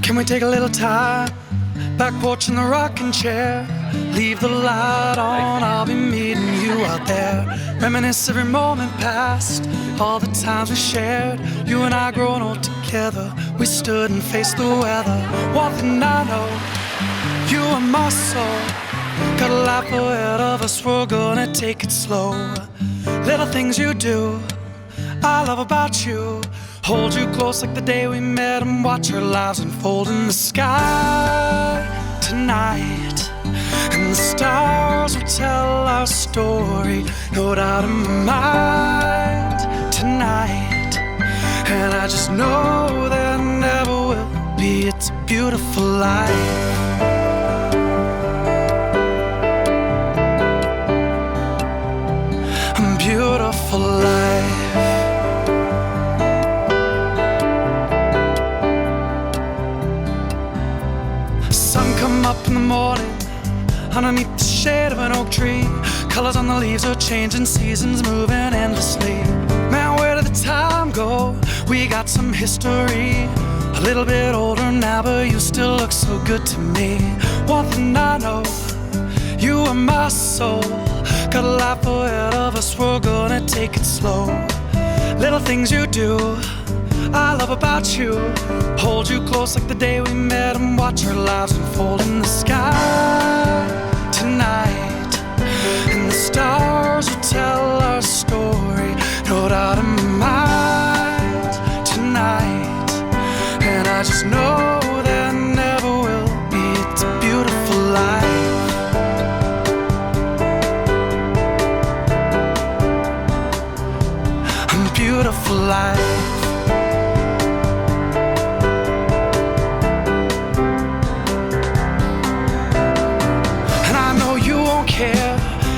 Can we take a little time? Back porch in the rocking chair. Leave the light on, I'll be meeting you out there. Reminisce every moment past, all the times we shared. You and I growing old together, we stood and faced the weather. One thing I know, you are my soul. Got a life ahead of us, we're gonna take it slow. Little things you do, I love about you. Hold you close like the day we met and watch our lives unfold in the sky tonight. And the stars will tell our story, no doubt in my mind tonight. And I just know there never will be, it's a beautiful life. A beautiful life. Come up in the morning underneath the shade of an oak tree. Colors on the leaves are changing, seasons moving endlessly. Man, where did the time go? We got some history. A little bit older now, but you still look so good to me. One thing I know, you are my soul. Got a life ahead of us, we're gonna take it slow. Little things you do, I love about you. Hold you close like the day we met and watch our lives unfold in the sky tonight. And the stars will tell our story, no doubt in my mind tonight. And I just know there never will be, it's a beautiful life. A beautiful life.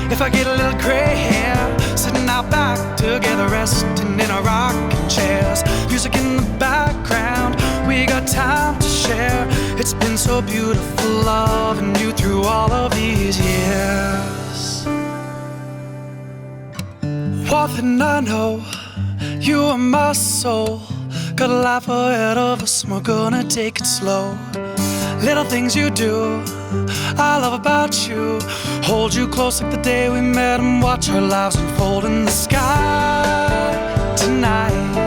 If I get a little gray hair, sitting out back together, resting in our rocking chairs. Music in the background, we got time to share. It's been so beautiful loving you through all of these years. One thing I know, you are my soul. Got a life ahead of us and we're gonna take it slow. Little things you do, I love about you. Hold you close like the day we met and watch our lives unfold in the sky tonight.